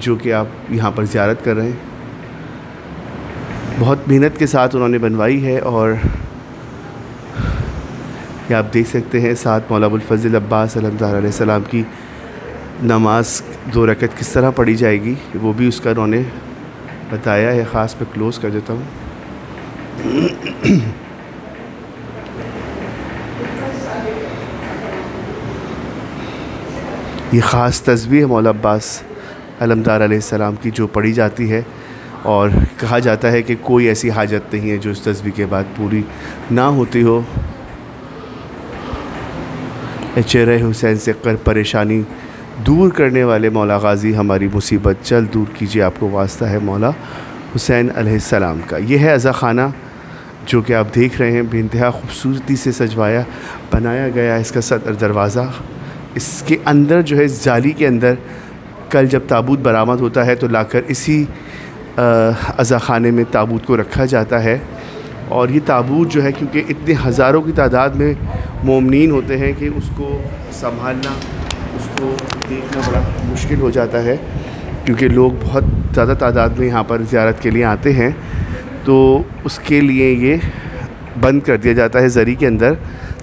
جو کہ آپ یہاں پر زیارت کر رہے ہیں. بہت محنت کے ساتھ انہوں نے بنوائی ہے، اور یہ آپ دیکھ سکتے ہیں ساتھ مولا ابوالفضل عباس علمدار علیہ السلام کی نماز 2 رکعت کس طرح پڑھی جائے گی، وہ بھی اس کا انہوں نے بتایا ہے. خاص میں کلوز کر دیتا ہوں. یہ خاص تسبیح مولا عباس علمدار علیہ السلام کی جو پڑھی جاتی ہے، اور کہا جاتا ہے کہ کوئی ایسی حاجت نہیں ہے جو اس تسبیح کے بعد پوری نہ ہوتی ہو. چہرہ حسین سے کر پریشانی دور کرنے والے مولا غازی ہماری مصیبت جلد دور کیجیے، آپ کو واسطہ ہے مولا حسین علیہ السلام کا. یہ ہے عزا خانہ جو کہ آپ دیکھ رہے ہیں، بے انتہا خوبصورتی سے سجوایا بنایا گیا. اس کا صدر دروازہ، اس کے اندر جو ہے جالی کے اندر کل جب تابوت برآمد ہوتا ہے تو لا کر اسی عزا خانے میں تابوت کو رکھا جاتا ہے. اور یہ تابوت جو ہے کیونکہ اتنے ہزاروں کی تعداد میں مومنین ہوتے ہیں کہ اس کو سنبھالنا، اس کو دیکھنا بڑا مشکل ہو جاتا ہے، کیونکہ لوگ بہت زیادہ تعداد میں یہاں پر زیارت کے لیے آتے ہیں. تو اس کے لیے یہ بند کر دیا جاتا ہے زری کے اندر،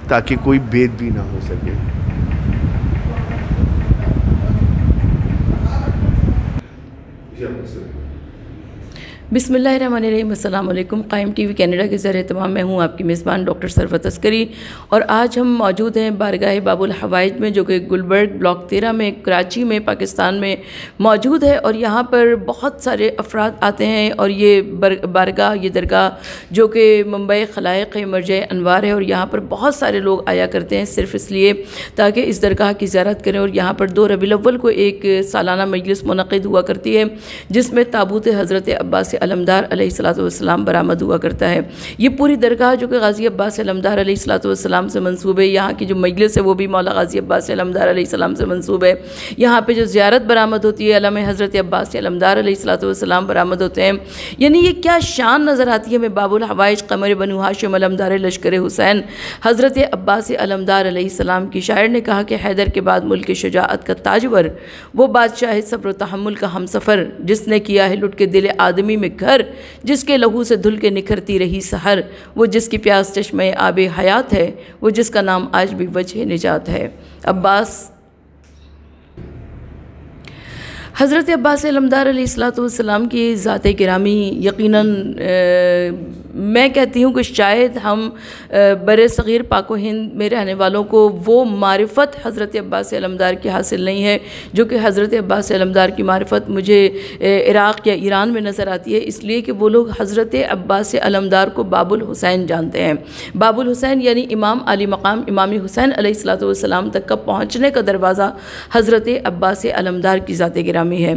تاکہ کوئی بید بھی نہ ہو سکے. بسم اللہ الرحمن الرحیم. السلام علیکم. قائم ٹی وی کینیڈا کے زیر اہتمام میں ہوں آپ کی میزبان ڈاکٹر ثروت عسکری، اور آج ہم موجود ہیں بارگاہ باب الحوائج میں، جو کہ گلبرگ بلاک 13 میں کراچی میں پاکستان میں موجود ہے. اور یہاں پر بہت سارے افراد آتے ہیں، اور یہ بارگاہ، یہ درگاہ جو کہ منبع خلائق مرجع انوار ہے، اور یہاں پر بہت سارے لوگ آیا کرتے ہیں صرف اس لیے تاکہ اس درگاہ کی زیارت کریں. اور یہاں پر 2 ربیع الاول کو ایک سالانہ مجلس منعقد ہوا کرتی ہے، جس میں تابوت حضرت عباس علمدار علیہ السلام برآمد ہوا کرتا ہے. یہ پوری درگاہ جو کہ غازی عباس علمدار علیہ السلام سے منسوب ہے، یہاں کی جو مجلس ہے وہ بھی مولا غازی عباس علمدار علیہ السلام سے منسوب ہے. یہاں پہ جو زیارت برآمد ہوتی ہے، علامہ حضرت عباس علمدار علیہ السلام برآمد ہوتے ہیں. یعنی یہ کیا شان نظر آتی ہے ہمیں. باب الحوائج قمر بنو ہاشم علمدار لشکر حسین حضرت عباس علمدار علیہ السلام کی. شاعر نے کہا کہ حیدر کے بعد ملک شجاعت کا تاجور، وہ بادشاہ صبر و تحمل کا ہم سفر، جس نے کیا ہے لٹ کے دل آدمی میں گھر، جس کے لہو سے دھل کے نکھرتی رہی سحر، وہ جس کی پیاس چشمہ آب حیات ہے، وہ جس کا نام آج بھی وجہ نجات ہے. عباس حضرت عباس علمدار علیہ السلام کی ذات گرامی یقیناً میں کہتی ہوں کہ شاید ہم بر صغیر پاک و ہند میں رہنے والوں کو وہ معرفت حضرت عباس علمدار کی حاصل نہیں ہے جو کہ حضرت عباس علمدار کی معرفت مجھے عراق یا ایران میں نظر آتی ہے، اس لیے کہ وہ لوگ حضرت عباس علمدار کو باب الحسین جانتے ہیں. باب الحسین یعنی امام علی مقام امام حسین علیہ السلام تک کا پہنچنے کا دروازہ حضرت عباس علمدار کی ذات گرامی ہے.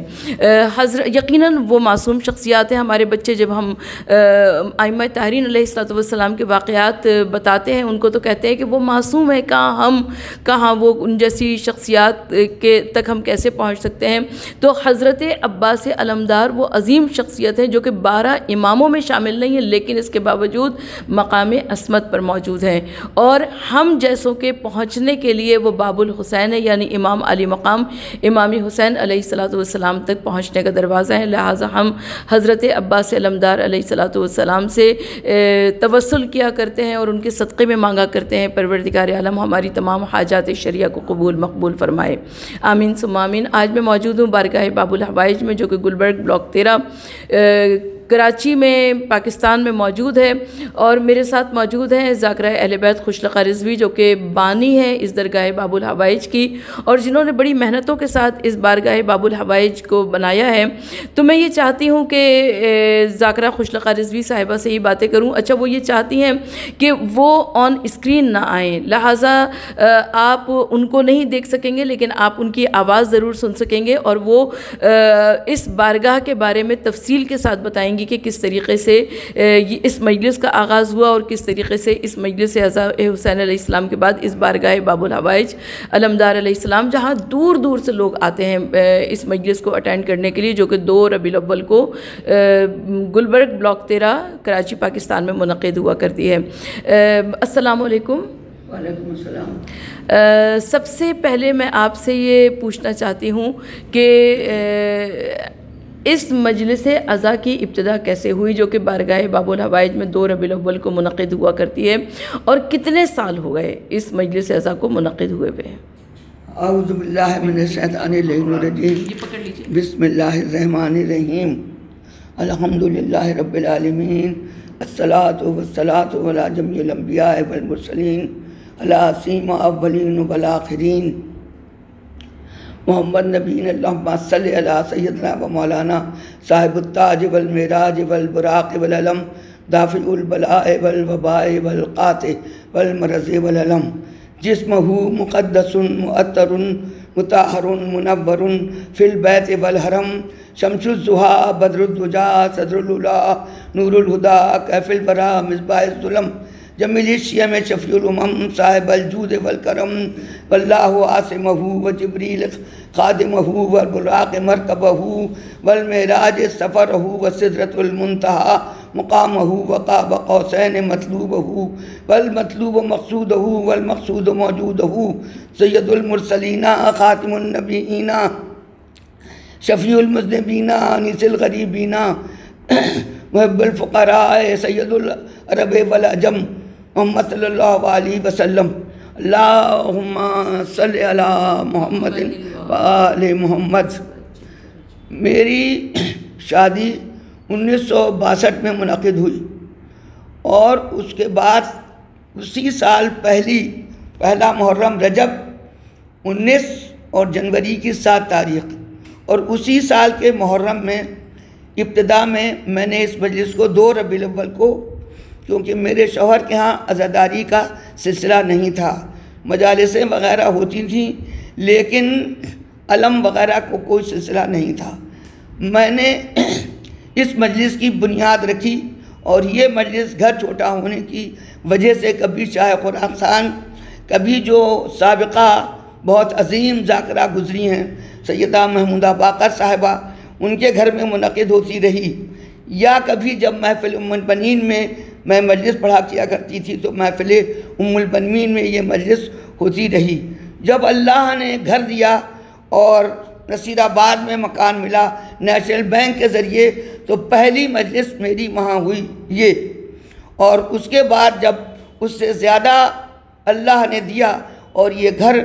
یقیناً وہ معصوم شخصیات ہیں. ہمارے بچے جب ہم ائمہ طاہرین علیہ السلام کے واقعات بتاتے ہیں ان کو تو کہتے ہیں کہ وہ معصوم ہے، کہاں وہ ان جیسی شخصیات کے تک ہم کیسے پہنچ سکتے ہیں. تو حضرت عباس علمدار وہ عظیم شخصیت ہے جو کہ 12 اماموں میں شامل نہیں ہے، لیکن اس کے باوجود مقام عصمت پر موجود ہیں، اور ہم جیسوں کے پہنچنے کے لیے وہ باب الحسین ہے، یعنی امام علی مقام امام حسین علیہ السلام تک پہنچنے کا دروازہ ہے. لہٰذا ہم حضرت عباس علمدار علیہ السلام سے توسل کیا کرتے ہیں اور ان کے صدقے میں مانگا کرتے ہیں پروردگار عالم ہماری تمام حاجات شریعہ کو قبول مقبول فرمائے، آمین ثم آمین. آج میں موجود ہوں بارگاہ باب الحوائج میں جو کہ گلبرگ بلاک 13 کراچی میں پاکستان میں موجود ہے، اور میرے ساتھ موجود ہیں ذاکرہ اہل بیت خوشلقہ رضوی جو کہ بانی ہے اس درگاہ باب الحوائج کی، اور جنہوں نے بڑی محنتوں کے ساتھ اس بارگاہ باب الحوائج کو بنایا ہے. تو میں یہ چاہتی ہوں کہ ذاکرہ خوشلقہ رضوی صاحبہ سے ہی باتیں کروں. اچھا، وہ یہ چاہتی ہیں کہ وہ آن اسکرین نہ آئیں، لہٰذا آپ ان کو نہیں دیکھ سکیں گے لیکن آپ ان کی آواز ضرور سن سکیں گے، اور وہ اس بارگاہ کے بارے میں تفصیل کے ساتھ بتائیں گی کہ کس طریقے سے اس مجلس کا آغاز ہوا اور کس طریقے سے اس مجلس حسین علیہ السلام کے بعد اس بارگاہ باب الحوائج علمدار علیہ السلام، جہاں دور دور سے لوگ آتے ہیں اس مجلس کو اٹینڈ کرنے کے لیے، جو کہ 2 ربیع الاول کو گلبرگ بلاک 13 کراچی پاکستان میں منعقد ہوا کرتی ہے. السلام علیکم. وعلیکم السلام۔ سب سے پہلے میں آپ سے یہ پوچھنا چاہتی ہوں کہ اس مجلس عزا کی ابتدا کیسے ہوئی، جو کہ بارگاہ باب الحوائج میں 2 ربیع الاول کو منعقد ہوا کرتی ہے، اور کتنے سال ہو گئے اس مجلس عزا کو منعقد ہوئے ہوئے؟ اعوذ باللہ من الشیطان الرجیم، بسم اللہ الرحمن الرحیم، الحمدللہ رب العالمین، الصلاۃ والصلاۃ علی جمیع الانبیاء والمرسلین، علی سیما الاولین والآخرین، محمد نبینا اللہم صلی علی سیدنا و مولانا صاحب التاج والمعراج والبراق والعلم، دافع البلاء والوباء والقاطع والمرض والعلم، جسمہ مقدس معطر مطہر منور فی البیت والحرم، شمس الضحیٰ بدر الدجا صدر العلا نور الہدا کیف الورا مصباح الظلم، جمیل الشیم شفیع الامم صاحب الجود والکرم، واللہ عاصمہ وجبریل خادمہ والبراق مرکبہ والمعراج سفرہ وسدرۃ المنتہی مقامہ وقاب قوسین مطلوبہ والمطلوب مقصودہ والمقصود موجودہ، سید المرسلین خاتم النبیین شفیع المذنبین انیس الغریبین محب الفقراء سید العرب والعجم، محمد صلی اللہ علیہ وسلم، اللہم صلی علی محمد وآل محمد۔ میری شادی 1962 میں منعقد ہوئی، اور اس کے بعد اسی سال پہلا محرم رجب 19 اور جنوری کی 7 تاریخ، اور اسی سال کے محرم میں ابتدا میں نے اس مجلس کو 2 ربیع الاول کو، کیونکہ میرے شوہر کے ہاں عزاداری کا سلسلہ نہیں تھا، مجالسیں وغیرہ ہوتی تھیں لیکن علم وغیرہ کو کوئی سلسلہ نہیں تھا، میں نے اس مجلس کی بنیاد رکھی، اور یہ مجلس گھر چھوٹا ہونے کی وجہ سے کبھی شاہ قرآن خان، کبھی جو سابقہ بہت عظیم ذاکرہ گزری ہیں سیدہ محمودہ باقر صاحبہ، ان کے گھر میں منعقد ہوتی رہی، یا کبھی جب محفل ام البنین میں مجلس پڑھا کیا کرتی تھی تو محفل ام البنین میں یہ مجلس ہوتی رہی۔ جب اللہ نے گھر دیا اور نصیر آباد میں مکان ملا نیشنل بینک کے ذریعے، تو پہلی مجلس میری وہاں ہوئی یہ، اور اس کے بعد جب اس سے زیادہ اللہ نے دیا اور یہ گھر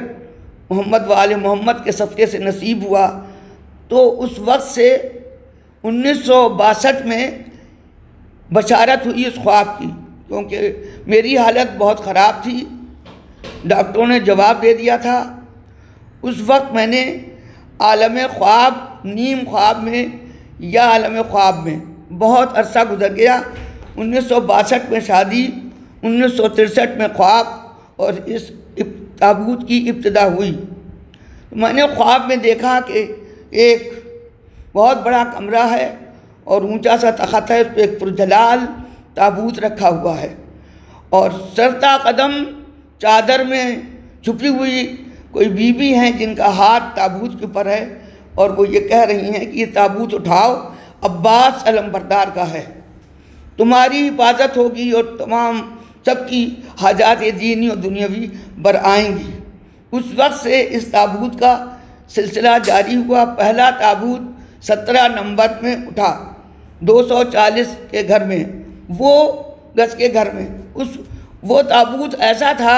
محمد و آل محمد کے صدقے سے نصیب ہوا، تو اس وقت سے 1962 میں بشارت ہوئی اس خواب کی، کیونکہ میری حالت بہت خراب تھی، ڈاکٹروں نے جواب دے دیا تھا۔ اس وقت میں نے عالم خواب، نیم خواب میں یا عالم خواب میں بہت عرصہ گزر گیا۔ 1962 میں شادی، 1963 میں خواب، اور اس تابوت کی ابتدا ہوئی۔ میں نے خواب میں دیکھا کہ ایک بہت بڑا کمرہ ہے اور اونچا سا تخت ہے، اس پہ ایک پرجلال تابوت رکھا ہوا ہے، اور سرتا قدم چادر میں چھپی ہوئی کوئی بیوی ہیں جن کا ہاتھ تابوت کے اوپر ہے، اور وہ یہ کہہ رہی ہیں کہ یہ تابوت اٹھاؤ، عباس علمبردار کا ہے، تمہاری حفاظت ہوگی اور تمام سب کی حاجات دینی اور دنیاوی برآئیں گی۔ اس وقت سے اس تابوت کا سلسلہ جاری ہوا۔ پہلا تابوت 17 نومبر میں اٹھا 240 کے گھر میں، وہ گز کے گھر میں، وہ تابوت ایسا تھا،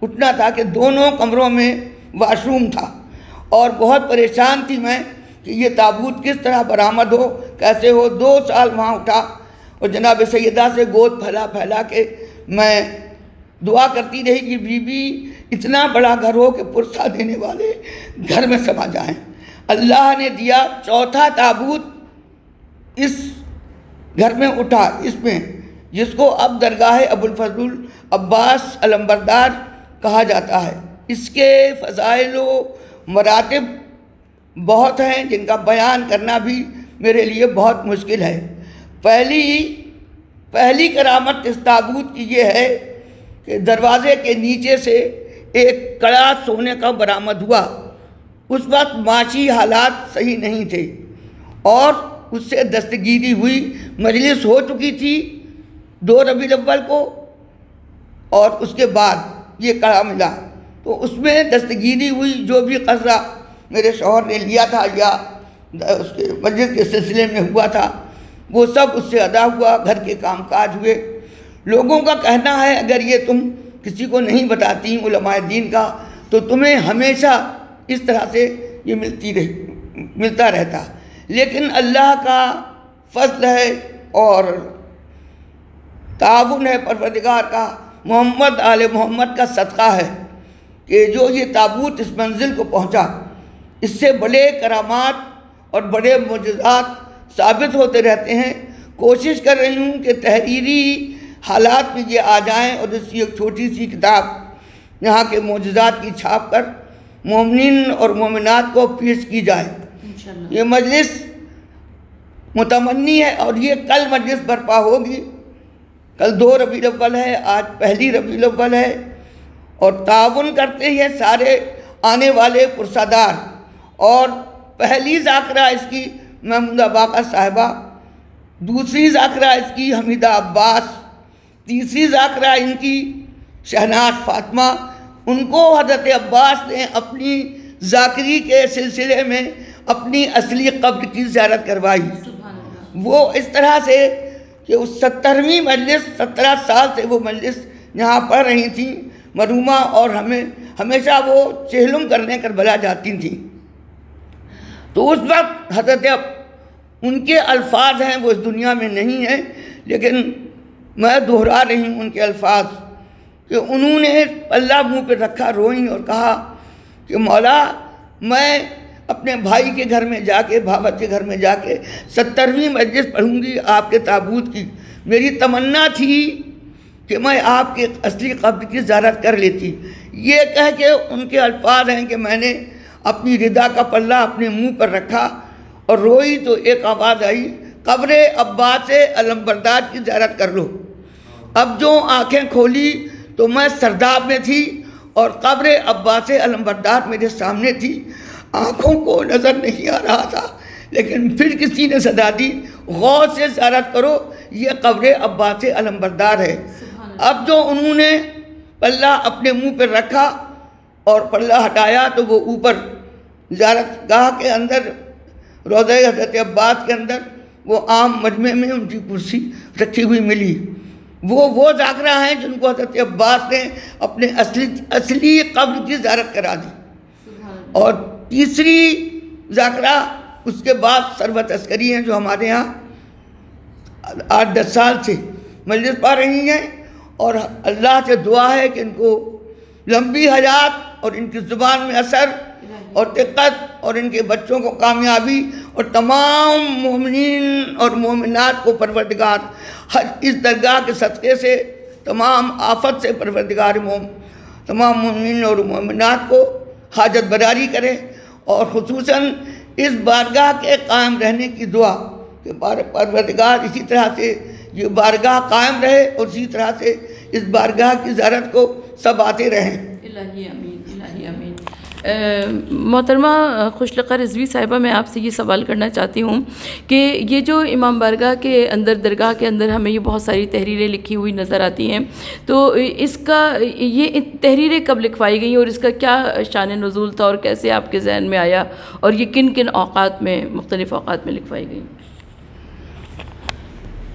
اٹھنا تھا کہ دونوں کمروں میں واش روم تھا، اور بہت پریشان تھی میں کہ یہ تابوت کس طرح برآمد ہو، کیسے ہو۔ 2 سال وہاں اٹھا، اور جناب سیدہ سے گود پھیلا پھیلا کے میں دعا کرتی رہی کہ بی بی اتنا بڑا گھر ہو کہ پرسہ دینے والے گھر میں سما جائیں۔ اللہ نے دیا، چوتھا تابوت اس گھر میں اٹھا، اس میں جس کو اب درگاہ ابوالفضل عباس علمبردار کہا جاتا ہے۔ اس کے فضائل و مراتب بہت ہیں جن کا بیان کرنا بھی میرے لیے بہت مشکل ہے۔ پہلی کرامت اس تابوت کی یہ ہے کہ دروازے کے نیچے سے ایک کڑا سونے کا برآمد ہوا۔ اس وقت معاشی حالات صحیح نہیں تھے، اور اس سے دستگیری ہوئی۔ مجلس ہو چکی تھی 2 ربیع الاول کو، اور اس کے بعد یہ کڑا ملا، تو اس میں دستگیری ہوئی، جو بھی قرضہ میرے شوہر نے لیا تھا یا اس کے مجلس کے سلسلے میں ہوا تھا وہ سب اس سے ادا ہوا، گھر کے کام کاج ہوئے۔ لوگوں کا کہنا ہے اگر یہ تم کسی کو نہیں بتاتی علماء دین کا تو تمہیں ہمیشہ اس طرح سے یہ ملتا رہتا، لیکن اللہ کا فضل ہے اور تعاون ہے پروردگار کا، محمد آل محمد کا صدقہ ہے کہ جو یہ تابوت اس منزل کو پہنچا، اس سے بڑے کرامات اور بڑے معجزات ثابت ہوتے رہتے ہیں۔ کوشش کر رہی ہوں کہ تحریری حالات میں یہ آ جائیں اور اس کی ایک چھوٹی سی کتاب یہاں کے معجزات کی چھاپ کر مومنین اور مومنات کو پیش کی جائے۔ یہ مجلس متمنی ہے اور یہ کل مجلس برپا ہوگی، کل 2 ربیع الاول ہے، آج 1 ربیع الاول ہے، اور تعاون کرتے ہیں سارے آنے والے پرسادار۔ اور پہلی ذاکرہ اس کی محمودہ باقر صاحبہ، دوسری ذاکرہ اس کی حمیدہ عباس، تیسری ذاکرہ ان کی شہناز فاطمہ۔ ان کو حضرت عباس نے اپنی ذاکری کے سلسلے میں اپنی اصلی قبر کی زیارت کروائی۔ وہ اس طرح سے کہ اس 17ویں مجلس 17 سال سے وہ مجلس یہاں پڑھ رہی تھیں مرحومہ، اور ہمیشہ وہ چہلم کرنے کربلا جاتی تھیں۔ تو اس وقت حضرت ان کے الفاظ ہیں وہ اس دنیا میں نہیں ہیں، لیکن میں دہرا رہی ہوں ان کے الفاظ کہ انہوں نے پلہ منہ پہ رکھا، روئیں اور کہا کہ مولا میں اپنے بھائی کے گھر میں جا کے، بھاوت کے گھر میں جا کے 17ویں مجلس پڑھوں گی آپ کے تابوت کی۔ میری تمنا تھی کہ میں آپ کے اصلی قبر کی زیارت کر لیتی۔ یہ کہہ کے ان کے الفاظ ہیں کہ میں نے اپنی ردا کا پلہ اپنے منہ پر رکھا اور روئی تو ایک آواز آئی، قبر عباس علمبردار کی زیارت کر لو۔ اب جو آنکھیں کھولی تو میں سرداب میں تھی اور قبر عباس علمبردار میرے سامنے تھی، آنکھوں کو نظر نہیں آ رہا تھا، لیکن پھر کسی نے صدا دی، غور سے زیارت کرو، یہ قبر عباس علمبردار ہے۔ اب جو انہوں نے پلہ اپنے منہ پر رکھا اور پلہ ہٹایا تو وہ اوپر زیارت گاہ کے اندر، روضہ حضرت عباس کے اندر، وہ عام مجمع میں ان کی کرسی رکھی ہوئی ملی۔ وہ ذاکرہ ہیں جن کو حضرت عباس نے اپنے اصلی قبر کی زیارت کرا دی۔ اور تیسری ذاکرہ اس کے بعد ثروت عسکری ہیں جو ہمارے یہاں 8-10 سال سے مجلس پا رہی ہیں، اور اللہ سے دعا ہے کہ ان کو لمبی حیات اور ان کی زبان میں اثر اور دقت اور ان کے بچوں کو کامیابی، اور تمام مومنین اور مومنات کو پروردگار اس درگاہ کے صدقے سے تمام آفت سے پروردگار تمام مومنین اور مومنات کو حاجت براری کرے، اور خصوصاً اس بارگاہ کے قائم رہنے کی دعا کہ پروردگار اسی طرح سے یہ بارگاہ قائم رہے اور اسی طرح سے اس بارگاہ کی زیارت کو سب آتے رہیں۔ الہی امین، الہی امین۔ محترمہ خوشلقہ رضوی صاحبہ، میں آپ سے یہ سوال کرنا چاہتی ہوں کہ یہ جو امام بارگاہ کے اندر، درگاہ کے اندر ہمیں یہ بہت ساری تحریریں لکھی ہوئی نظر آتی ہیں، تو اس کا یہ تحریریں کب لکھوائی گئیں اور اس کا کیا شان نزول تھا اور کیسے آپ کے ذہن میں آیا، اور یہ کن کن اوقات میں، مختلف اوقات میں لکھوائی گئیں؟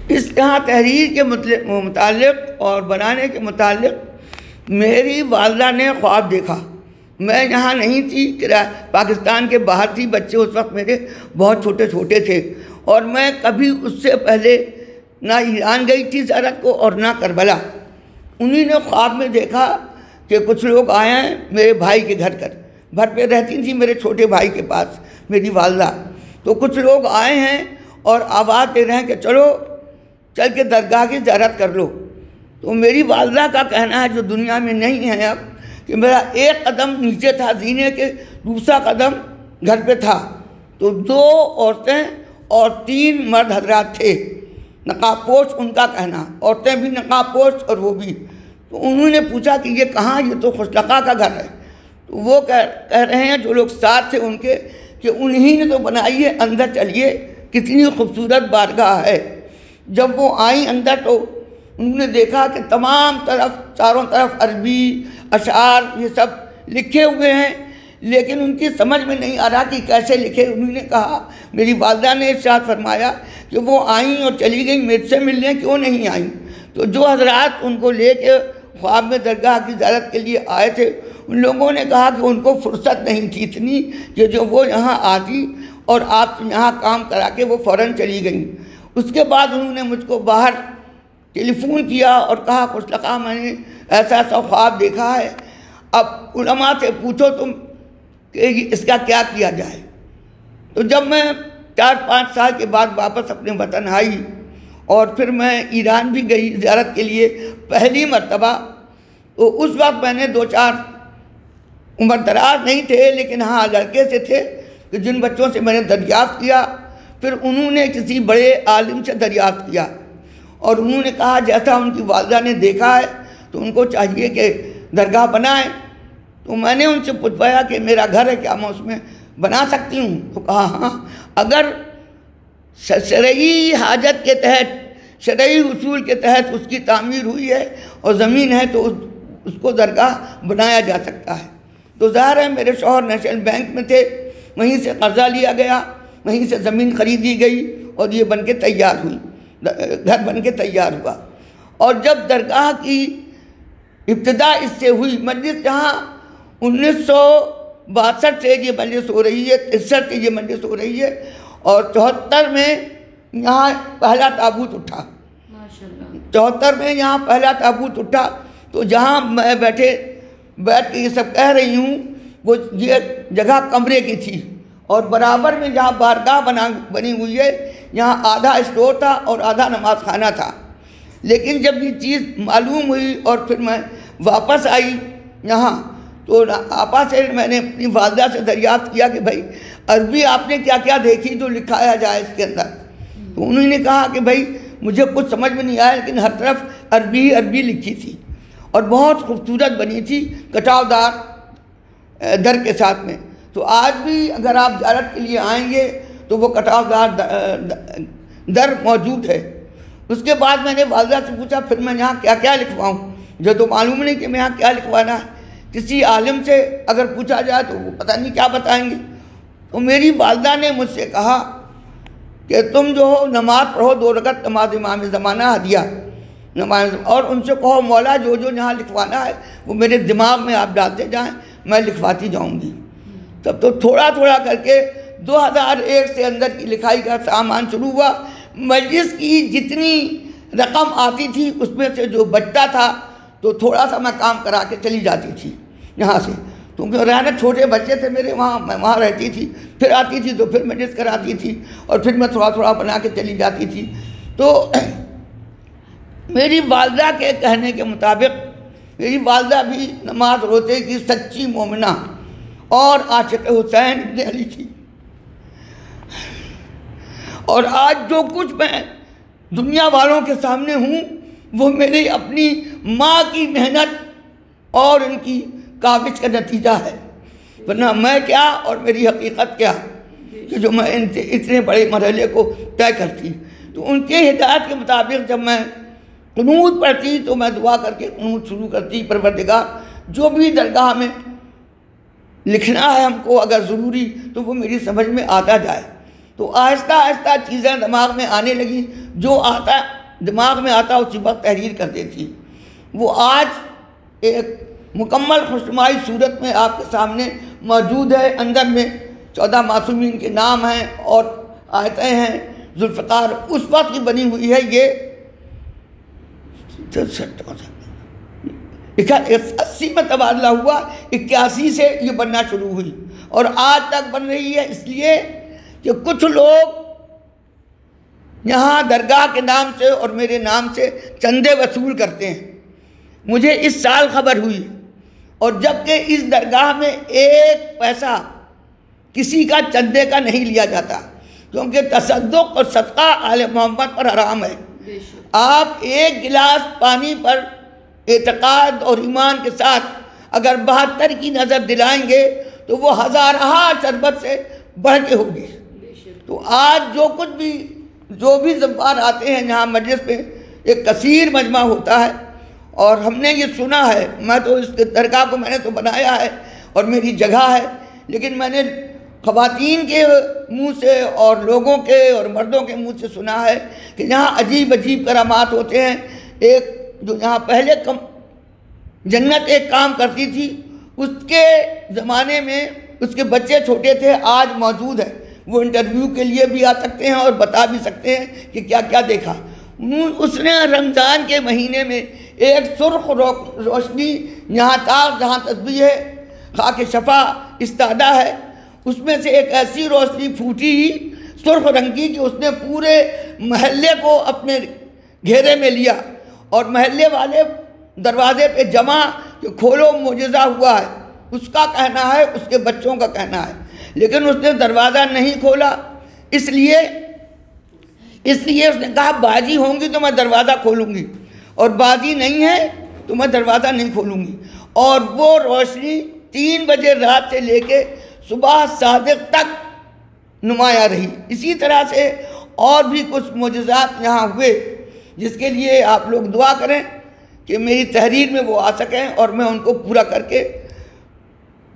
اس یہاں تحریر کے متعلق اور بنانے کے متعلق میری والدہ نے خواب دیکھا۔ میں یہاں نہیں تھی، پاکستان کے باہر تھی، بچے اس وقت میرے بہت چھوٹے چھوٹے تھے، اور میں کبھی اس سے پہلے نہ ایران گئی تھی زیارت کو اور نہ کربلا۔ انہی نے خواب میں دیکھا کہ کچھ لوگ آئے ہیں میرے بھائی کے گھر پہ رہتی تھی میرے چھوٹے بھائی کے پاس میری والدہ، تو کچھ لوگ آئے ہیں اور آواز دے رہے ہیں کہ چلو چل کے درگاہ کی زیارت کر لو۔ تو میری والدہ کا کہنا ہے جو دنیا میں نہیں ہے اب، کہ میرا ایک قدم نیچے تھا زینے کے، دوسرا قدم گھر پہ تھا، تو 2 عورتیں اور 3 مرد حضرات تھے نقاب پوش، ان کا کہنا، عورتیں بھی نقاب پوش اور وہ بھی۔ تو انہوں نے پوچھا کہ یہ کہاں، یہ تو خوشلقہ کا گھر ہے۔ تو وہ کہہ رہے ہیں جو لوگ ساتھ تھے ان کے کہ انہی نے تو بنائی ہے، اندر چلیے، کتنی خوبصورت بارگاہ ہے۔ جب وہ آئیں اندر تو انہوں نے دیکھا کہ تمام طرف چاروں طرف عربی اشعار یہ سب لکھے ہوئے ہیں، لیکن ان کی سمجھ میں نہیں آ رہا کہ کیسے لکھے۔ انہوں نے کہا، میری والدہ نے ارشاد فرمایا کہ وہ آئیں اور چلی گئیں، میرے سے ملنے کیوں نہیں آئیں؟ تو جو حضرات ان کو لے کے خواب میں درگاہ کی زیارت کے لیے آئے تھے، ان لوگوں نے کہا کہ ان کو فرصت نہیں تھی اتنی کہ جو وہ یہاں آتی اور آپ یہاں کام کرا کے وہ فوراً چلی گئیں۔ اس کے بعد انہوں نے مجھ کو باہر ٹیلی فون کیا اور کہا، خوش لقا میں نے ایسا ایسا خواب دیکھا ہے، اب علماء سے پوچھو تم کہ اس کا کیا کیا جائے۔ تو جب میں 4-5 سال کے بعد واپس اپنے وطن آئی اور پھر میں ایران بھی گئی زیارت کے لیے پہلی مرتبہ، تو اس وقت میں نے 2-4 عمر دراز نہیں تھے لیکن ہاں لڑکے سے تھے کہ جن بچوں سے میں نے دریافت کیا، پھر انہوں نے کسی بڑے عالم سے دریافت کیا اور انہوں نے کہا جیسا ان کی والدہ نے دیکھا ہے تو ان کو چاہیے کہ درگاہ بنائیں۔ تو میں نے ان سے پوچھوایا کہ میرا گھر ہے، کیا میں اس میں بنا سکتی ہوں؟ تو کہا ہاں، اگر شرعی حاجت کے تحت، شرعی اصول کے تحت اس کی تعمیر ہوئی ہے اور زمین ہے تو اس کو درگاہ بنایا جا سکتا ہے۔ تو ظاہر ہے میرے شوہر نیشنل بینک میں تھے، وہیں سے قرضہ لیا گیا، وہیں سے زمین خریدی گئی اور یہ بن کے تیار ہوئی، گھر بن کے تیار ہوا۔ اور جب درگاہ کی ابتدا اس سے ہوئی، مجلس جہاں 1962 سے یہ مجلس ہو رہی ہے، 63 سے یہ مجلس ہو رہی ہے اور 74 میں یہاں پہلا تابوت اٹھا۔ 74 میں یہاں پہلا تابوت اٹھا، تو جہاں میں بیٹھ کے یہ سب کہہ رہی ہوں، وہ یہ جگہ کمرے کی تھی اور برابر میں جہاں بارگاہ بنی ہوئی ہے، یہاں آدھا اسٹور تھا اور آدھا نماز خانہ تھا۔ لیکن جب یہ چیز معلوم ہوئی اور پھر میں واپس آئی یہاں، تو آپا سے میں نے اپنی والدہ سے دریافت کیا کہ بھائی عربی آپ نے کیا کیا دیکھی جو لکھایا جائے اس کے اندر؟ تو انہوں نے کہا کہ بھائی مجھے کچھ سمجھ میں نہیں آیا، لیکن ہر طرف عربی عربی لکھی تھی اور بہت خوبصورت بنی تھی، کٹاؤ دار در کے ساتھ میں۔ تو آج بھی اگر آپ زیارت کے لیے آئیں گے تو وہ کٹاؤ دار در موجود ہے۔ اس کے بعد میں نے والدہ سے پوچھا پھر میں یہاں کیا کیا لکھواؤں، جو تو معلوم نہیں کہ میں یہاں کیا لکھوانا ہے، کسی عالم سے اگر پوچھا جائے تو وہ پتہ نہیں کیا بتائیں گے۔ تو میری والدہ نے مجھ سے کہا کہ تم جو ہو نماز پڑھو، 2 رکعت نماز امام زمانہ ہدیہ نماز، اور ان سے کہو مولا جو جو یہاں لکھوانا ہے وہ میرے دماغ میں آپ ڈالتے جائیں، میں لکھواتی جاؤں گی۔ تب تو تھوڑا تھوڑا کر کے 2001 سے اندر کی لکھائی کا سامان شروع ہوا۔ مجلس کی جتنی رقم آتی تھی اس میں سے جو بچتا تھا تو تھوڑا سا میں کام کرا کے چلی جاتی تھی یہاں سے، کیونکہ رہنا چھوٹے بچے تھے میرے وہاں، میں وہاں رہتی تھی، پھر آتی تھی تو پھر مجلس کراتی تھی اور پھر میں تھوڑا تھوڑا بنا کے چلی جاتی تھی۔ تو میری والدہ کے کہنے کے مطابق میری والدہ بھی نماز روزے کی سچی مومنہ اور عاشق حسین ابن علی تھی، اور آج جو کچھ میں دنیا والوں کے سامنے ہوں وہ میری اپنی ماں کی محنت اور ان کی کاوش کا نتیجہ ہے، ورنہ میں کیا اور میری حقیقت کیا کہ جو میں اتنے بڑے مرحلے کو طے کرتی۔ تو ان کے ہدایت کے مطابق جب میں قنوت پڑھتی تو میں دعا کر کے قنوت شروع کرتی، پروردگار جو بھی درگاہ میں لکھنا ہے ہم کو اگر ضروری تو وہ میری سمجھ میں آتا جائے۔ تو آہستہ آہستہ چیزیں دماغ میں آنے لگیں، جو آتا دماغ میں آتا اسی وقت تحریر کر دیتی۔ وہ آج ایک مکمل خوشنمائی صورت میں آپ کے سامنے موجود ہے۔ اندر میں 14 معصومین کے نام ہیں اور آیتیں ہیں، ذوالفقار اس وقت کی بنی ہوئی ہے، یہ 80 میں تبادلہ ہوا، 81 سے یہ بننا شروع ہوئی اور آج تک بن رہی ہے، اس لیے کہ کچھ لوگ یہاں درگاہ کے نام سے اور میرے نام سے چندے وصول کرتے ہیں۔ مجھے اس سال خبر ہوئی، اور جبکہ اس درگاہ میں 1 پیسہ کسی کا چندے کا نہیں لیا جاتا، کیونکہ تصدق اور صدقہ آل محمد پر حرام ہے۔ آپ 1 گلاس پانی پر اعتقاد اور ایمان کے ساتھ اگر 72 کی نظر دلائیں گے تو وہ ہزارہا شربت سے بڑھ کے ہوگی۔ تو آج جو بھی زوار آتے ہیں یہاں مجلس میں، ایک کثیر مجمع ہوتا ہے، اور ہم نے یہ سنا ہے، میں تو اس درگاہ کو میں نے تو بنایا ہے اور میری جگہ ہے، لیکن میں نے خواتین کے منہ سے اور لوگوں کے اور مردوں کے منہ سے سنا ہے کہ یہاں عجیب عجیب کرامات ہوتے ہیں۔ ایک جو یہاں پہلے جنت ایک کام کرتی تھی، اس کے زمانے میں اس کے بچے چھوٹے تھے، آج موجود ہے، وہ انٹرویو کے لیے بھی آ سکتے ہیں اور بتا بھی سکتے ہیں کہ کیا کیا دیکھا۔ اس نے رمضان کے مہینے میں ایک سرخ روشنی یہاں تھا جہاں تسبیح خاک شفا استادہ ہے، اس میں سے ایک ایسی روشنی پھوٹی سرخ رنگ کی کہ اس نے پورے محلے کو اپنے گھیرے میں لیا، اور محلے والے دروازے پہ جمع کہ کھولو معجزہ ہوا ہے، اس کا کہنا ہے، اس کے بچوں کا کہنا ہے، لیکن اس نے دروازہ نہیں کھولا۔ اس لیے اس نے کہا بازی ہوں گی تو میں دروازہ کھولوں گی، اور بازی نہیں ہے تو میں دروازہ نہیں کھولوں گی۔ اور وہ روشنی 3 بجے رات سے لے کے صبح صادق تک نمایاں رہی۔ اسی طرح سے اور بھی کچھ معجزات یہاں ہوئے، جس کے لیے آپ لوگ دعا کریں کہ میری تحریر میں وہ آ سکیں اور میں ان کو پورا کر کے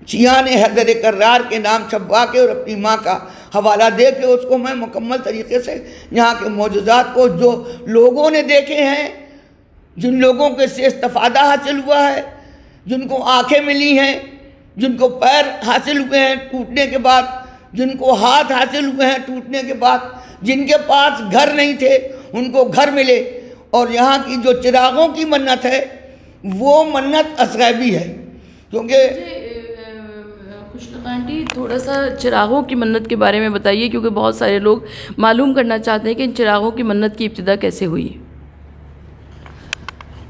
شیعان حیدر کرار کے نام چھپوا کے اور اپنی ماں کا حوالہ دے کے اس کو میں مکمل طریقے سے یہاں کے معجزات کو جو لوگوں نے دیکھے ہیں، جن لوگوں کے سے استفادہ حاصل ہوا ہے، جن کو آنکھیں ملی ہیں، جن کو پیر حاصل ہوئے ہیں ٹوٹنے کے بعد، جن کو ہاتھ حاصل ہوئے ہیں ٹوٹنے کے بعد، جن کے پاس گھر نہیں تھے ان کو گھر ملے، اور یہاں کی جو چراغوں کی منت ہے وہ منت ازغیبی ہے، کیونکہ خوشنقا آنٹی تھوڑا سا چراغوں کی منت کے بارے میں بتائیے، کیونکہ بہت سارے لوگ معلوم کرنا چاہتے ہیں کہ ان چراغوں کی منت کی ابتدا کیسے ہوئی۔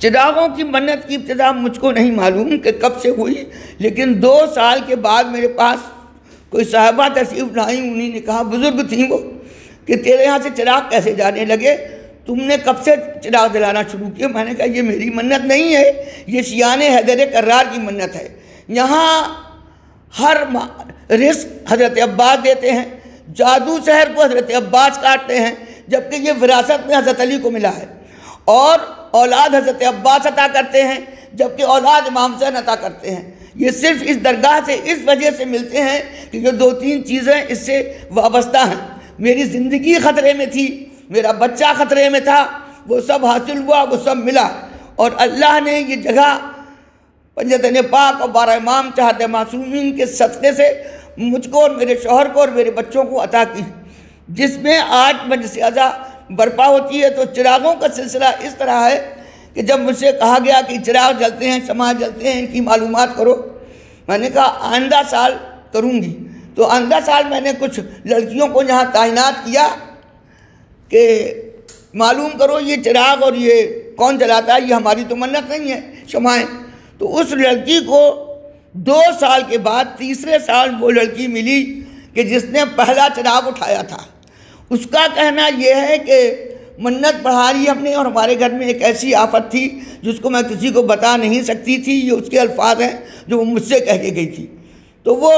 چراغوں کی منت کی ابتدا مجھ کو نہیں معلوم کہ کب سے ہوئی، لیکن 2 سال کے بعد میرے پاس کوئی صاحبہ تشریف لائی، انہیں نے کہا، بزرگ تھیں وہ، کہ تیرے یہاں سے چراغ کیسے جانے لگے، تم نے کب سے چراغ جلانا شروع کیا؟ میں نے کہا یہ میری منت نہیں ہے، یہ شیعان حیدر کرار کی منت ہے۔ یہاں ہر رزق حضرت عباس دیتے ہیں، جادو سحر کو حضرت عباس کاٹتے ہیں، جبکہ یہ وراثت میں حضرت علی کو ملا ہے، اور اولاد حضرت عباس عطا کرتے ہیں، جبکہ اولاد امام حسین عطا کرتے ہیں۔ یہ صرف اس درگاہ سے اس وجہ سے ملتے ہیں کہ یہ 2-3 چیزیں اس سے وابستہ ہیں۔ میری زندگی خطرے میں تھی، میرا بچہ خطرے میں تھا، وہ سب حاصل ہوا، وہ سب ملا، اور اللہ نے یہ جگہ پنجتن پاک اور 12 امام چہارہ معصومین کے صدقے سے مجھ کو اور میرے شوہر کو اور میرے بچوں کو عطا کی، جس میں آج مجلس عزا برپا ہوتی ہے۔ تو چراغوں کا سلسلہ اس طرح ہے کہ جب مجھ سے کہا گیا کہ چراغ جلتے ہیں، شمع جلتے ہیں، ان کی معلومات کرو، میں نے کہا آئندہ سال کروں گی۔ تو آئندہ سال میں نے کچھ لڑکیوں کو یہاں تعینات کیا کہ معلوم کرو یہ چراغ اور یہ کون جلاتا ہے، یہ ہماری تو منت نہیں ہے، شمعیں۔ تو اس لڑکی کو 2 سال کے بعد 3رے سال وہ لڑکی ملی کہ جس نے پہلا چراغ اٹھایا تھا۔ اس کا کہنا یہ ہے کہ منت پڑھا لی ہم نے، اور ہمارے گھر میں ایک ایسی آفت تھی جس کو میں کسی کو بتا نہیں سکتی تھی، یہ اس کے الفاظ ہیں جو وہ مجھ سے کہہ کے گئی تھی۔ تو وہ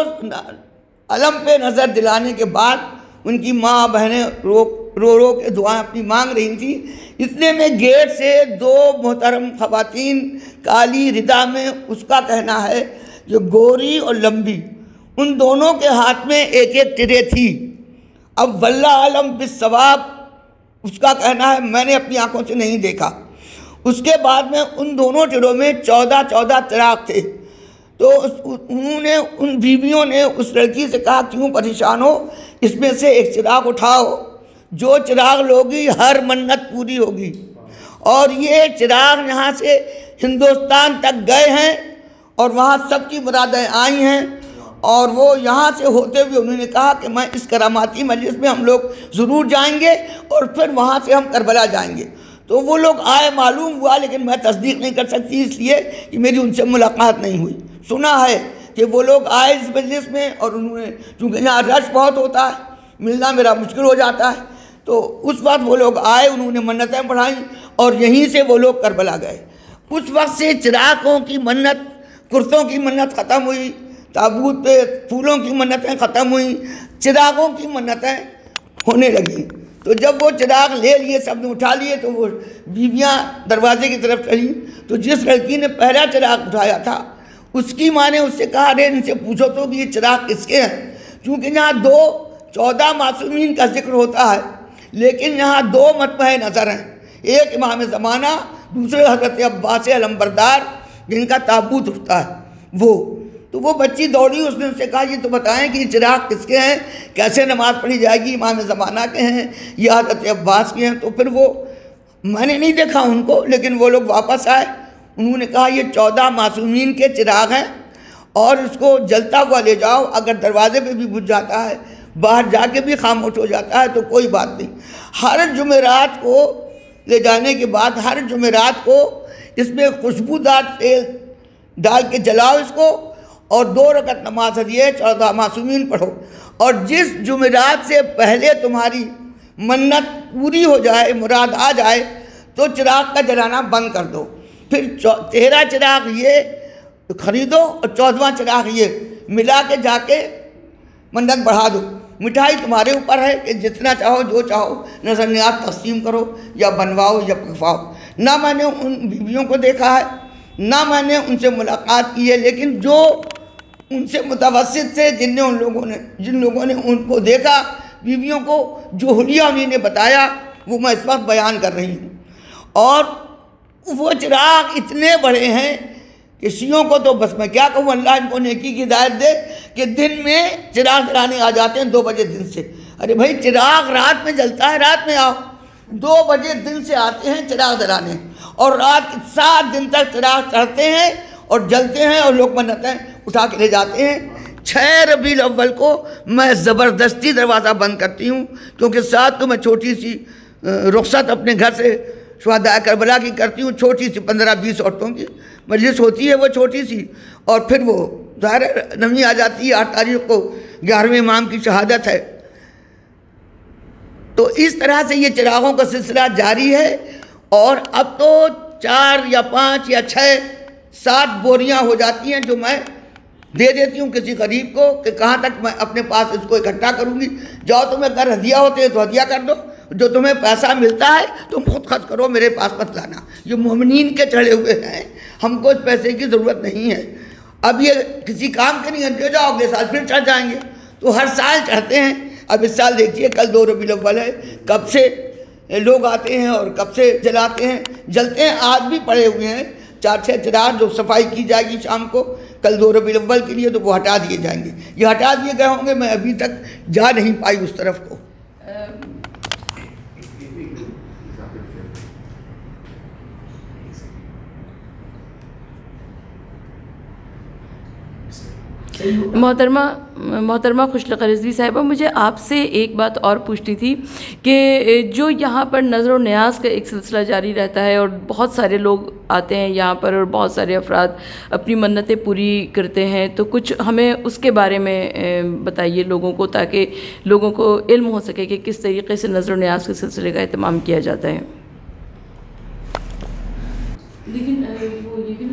علم پہ نظر دلانے کے بعد ان کی ماں بہنیں رو کے دعائیں اپنی مانگ رہی تھیں، اتنے میں گیٹ سے 2 محترم خواتین کالی ردا میں، اس کا کہنا ہے جو گوری اور لمبی، ان دونوں کے ہاتھ میں ایک ٹرے تھی۔ اب واللہ عالم بالصواب، اس کا کہنا ہے میں نے اپنی آنکھوں سے نہیں دیکھا۔ اس کے بعد میں ان دونوں ٹروں میں 14 چراغ تھے۔ تو انہوں نے ان بیویوں نے اس لڑکی سے کہا کیوں پریشان ہو، اس میں سے ایک چراغ اٹھاؤ، جو چراغ لوگی ہر منت پوری ہوگی۔ اور یہ چراغ یہاں سے ہندوستان تک گئے ہیں اور وہاں سب کی مرادیں آئی ہیں، اور وہ یہاں سے ہوتے ہوئے انہوں نے کہا کہ میں اس کراماتی مجلس میں ہم لوگ ضرور جائیں گے اور پھر وہاں سے ہم کربلا جائیں گے۔ تو وہ لوگ آئے، معلوم ہوا، لیکن میں تصدیق نہیں کر سکتی اس لیے کہ میری ان سے ملاقات نہیں ہوئی۔ سنا ہے کہ وہ لوگ آئے اس مجلس میں، اور انہوں نے چونکہ یہاں رش بہت ہوتا ہے، ملنا میرا مشکل ہو جاتا ہے، تو اس وقت وہ لوگ آئے، انہوں نے منتیں پڑھائیں، اور یہیں سے وہ لوگ کربلا گئے۔ اس وقت سے چراغوں کی منت، کرتوں کی منت ختم ہوئی، تابوت پہ پھولوں کی منتیں ختم ہوئیں، چراغوں کی منتیں ہونے لگیں۔ تو جب وہ چراغ لے لیے سب نے اٹھا لیے تو وہ بیویاں دروازے کی طرف چلیں، تو جس لڑکی نے پہلا چراغ اٹھایا تھا اس کی ماں نے اس سے کہا ارے ان سے پوچھو تو کہ یہ چراغ کس کے ہیں، چونکہ یہاں 14 معصومین کا ذکر ہوتا ہے لیکن یہاں 2 مطمع نظر ہیں، ایک امام زمانہ، دوسرے حضرت عباس علمبردار جن کا تابوت اٹھتا ہے وہ۔ تو وہ بچی دوڑی، اس نے ان سے کہا یہ تو بتائیں کہ یہ چراغ کس کے ہیں، کیسے نماز پڑھی جائے گی، امام زمانہ کے ہیں یا حضرت عباس کے ہیں؟ تو پھر وہ، میں نے نہیں دیکھا ان کو، لیکن وہ لوگ واپس آئے، انہوں نے کہا یہ 14 معصومین کے چراغ ہیں اور اس کو جلتا ہوا لے جاؤ، اگر دروازے پہ بھی بجھ جاتا ہے، باہر جا کے بھی خاموش ہو جاتا ہے تو کوئی بات نہیں۔ ہر جمعرات کو لے جانے کے بعد ہر جمعرات کو اس میں خوشبودار تیل ڈال کے جلاؤ اس کو، اور 2 رکعت نماز ہدیہ 14 معصومین پڑھو، اور جس جمعرات سے پہلے تمہاری منت پوری ہو جائے، مراد آ جائے، تو چراغ کا جلانا بند کر دو۔ پھر 13 چراغ یہ خریدو اور 14واں چراغ یہ ملا کے جا کے منت بڑھا دو۔ مٹھائی تمہارے اوپر ہے کہ جتنا چاہو جو چاہو نظر نیاز تقسیم کرو یا بنواؤ یا پکواؤ۔ نہ میں نے ان بیویوں کو دیکھا ہے، نہ میں نے ان سے ملاقات کی ہے، لیکن جو ان سے متوسط سے جن لوگوں نے ان کو دیکھا، بیویوں کو جو حلیہ انہیں نے بتایا وہ میں اس وقت بیان کر رہی ہوں۔ اور وہ چراغ اتنے بڑے ہیں کہ شیعوں کو تو بس میں کیا کہوں، اللہ ان کو نیکی کی ہدایت دے کہ دن میں چراغ جلانے آ جاتے ہیں 2 بجے دن سے۔ ارے بھائی چراغ رات میں جلتا ہے، رات میں آؤ، 2 بجے دن سے آتے ہیں چراغ جلانے، اور رات 7 دن تک چراغ چڑھتے ہیں اور جلتے ہیں اور لوگ منتیں اٹھا کے لے جاتے ہیں۔ 6 ربیع الاول کو میں زبردستی دروازہ بند کرتی ہوں، کیونکہ 7 کو میں چھوٹی سی رخصت اپنے گھر سے شہداء کربلا کی کرتی ہوں، چھوٹی سی 15-20 عورتوں کی مجلس ہوتی ہے وہ چھوٹی سی، اور پھر وہ ظاہر نمی آ جاتی ہے، 8 تاریخ کو 11ویں امام کی شہادت ہے۔ تو اس طرح سے یہ چراغوں کا سلسلہ جاری ہے، اور اب تو 4 یا 5 یا 6-7 بوریاں ہو جاتی ہیں جو میں دے دیتی ہوں کسی غریب کو کہ کہاں تک میں اپنے پاس اس کو اکٹھا کروں گی، جاؤ تمہیں اگر ہدیہ ہوتے ہیں تو ہدیہ کر دو، جو تمہیں پیسہ ملتا ہے تم خود خرچ کرو، میرے پاس مت لانا، یہ مومنین کے چڑھے ہوئے ہیں، ہم کو اس پیسے کی ضرورت نہیں ہے، اب یہ کسی کام کے نہیں ہے، جاؤ اگلے سال پھر چڑھ جائیں گے، تو ہر سال چڑھتے ہیں۔ اب اس سال دیکھیے کل 2 ربیع الاول ہے، کب سے لوگ آتے ہیں اور کب سے جلاتے ہیں، جلتے ہیں، آج بھی پڑے ہوئے ہیں 4-6 چراغ جو صفائی کی جائے گی شام کو کل 2 ربیع الاول کے لیے، تو وہ ہٹا دیے جائیں گے، یہ ہٹا دیے گئے ہوں گے، میں ابھی تک جا نہیں پائی اس طرف کو۔ محترمہ خوشلق رضوی صاحبہ، مجھے آپ سے ایک بات اور پوچھنی تھی کہ جو یہاں پر نظر و نیاز کا ایک سلسلہ جاری رہتا ہے اور بہت سارے لوگ آتے ہیں یہاں پر اور بہت سارے افراد اپنی منتیں پوری کرتے ہیں، تو کچھ ہمیں اس کے بارے میں بتائیے لوگوں کو، تاکہ لوگوں کو علم ہو سکے کہ کس طریقے سے نظر و نیاز کے سلسلے کا اہتمام کیا جاتا ہے۔ لیکن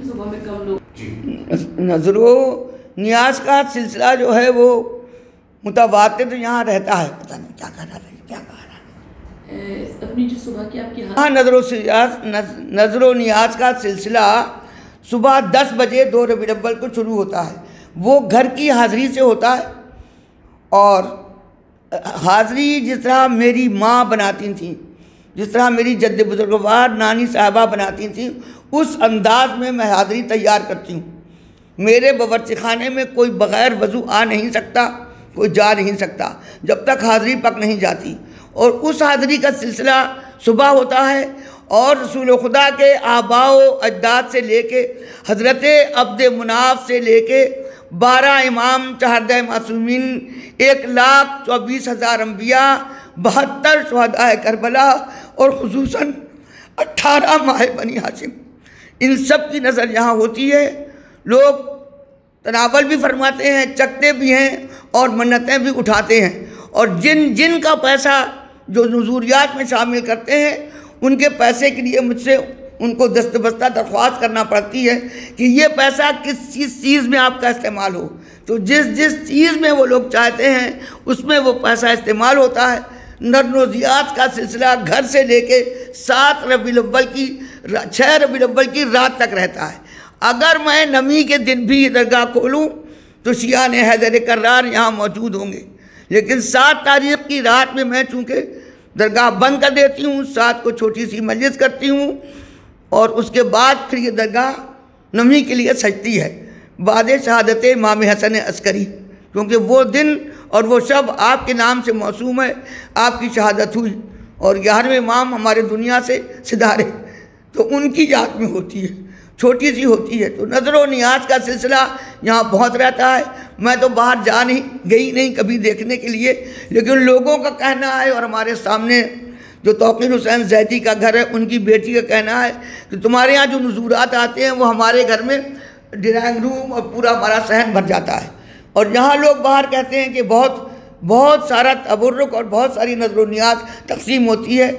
صبح میں کم لوگ نظر و نیاز کا سلسلہ جو ہے وہ متواتر یہاں رہتا ہے، پتہ نہیں کیا کہہ رہا ہے، اپنی جو صبح کی آپ کی ہاں نظر و نیاز کا سلسلہ صبح 10 بجے 2 ربیع الاول کو شروع ہوتا ہے، وہ گھر کی حاضری سے ہوتا ہے، اور حاضری جس طرح میری ماں بناتی تھیں، جس طرح میری جد بزرگوار نانی صاحبہ بناتی تھیں، اس انداز میں حاضری تیار کرتی ہوں۔ میرے باورچی خانے میں کوئی بغیر وضو آ نہیں سکتا، کوئی جا نہیں سکتا جب تک حاضری پک نہیں جاتی، اور اس حاضری کا سلسلہ صبح ہوتا ہے، اور رسول خدا کے آباء و اجداد سے لے کے حضرت عبد مناف سے لے کے 12 امام 14 معصومین 1,24,000 انبیاء 72 شہداء کربلا اور خصوصاً 18 ماہ بنی ہاشم، ان سب کی نظر یہاں ہوتی ہے۔ لوگ تناول بھی فرماتے ہیں، چکتے بھی ہیں اور منتیں بھی اٹھاتے ہیں، اور جن کا پیسہ جو نذوریات میں شامل کرتے ہیں ان کے پیسے کے لیے مجھ سے ان کو دستبستہ درخواست کرنا پڑتی ہے کہ یہ پیسہ کس چیز میں آپ کا استعمال ہو، تو جس چیز میں وہ لوگ چاہتے ہیں اس میں وہ پیسہ استعمال ہوتا ہے۔ نظریات کا سلسلہ گھر سے لے کے 6 ربیع الاول کی رات تک رہتا ہے۔ اگر میں نمی کے دن بھی یہ درگاہ کھولوں تو شیعان حیدر کرار یہاں موجود ہوں گے، لیکن 7 تاریخ کی رات میں میں چونکہ درگاہ بند کر دیتی ہوں، 7 کو چھوٹی سی مجلس کرتی ہوں، اور اس کے بعد پھر یہ درگاہ نمی کے لیے سجتی ہے بعد شہادت امام حسن عسکری، کیونکہ وہ دن اور وہ شب آپ کے نام سے موسوم ہے، آپ کی شہادت ہوئی، اور 11ویں امام ہمارے دنیا سے ستارے تو ان کی یاد میں ہوتی ہے، چھوٹی سی ہوتی ہے۔ تو نظر و نیاز کا سلسلہ یہاں بہت رہتا ہے۔ میں تو باہر گئی نہیں کبھی دیکھنے کے لیے، لیکن لوگوں کا کہنا ہے، اور ہمارے سامنے جو توقیر حسین زیدی کا گھر ہے ان کی بیٹی کا کہنا ہے کہ تمہارے ہاں جو نزورات آتے ہیں وہ ہمارے گھر میں ڈرائنگ روم اور پورا ہمارا صحن بھر جاتا ہے، اور یہاں لوگ باہر کہتے ہیں کہ بہت سارا تبرک اور بہت ساری نظر و نیاز تقسیم ہوتی ہے،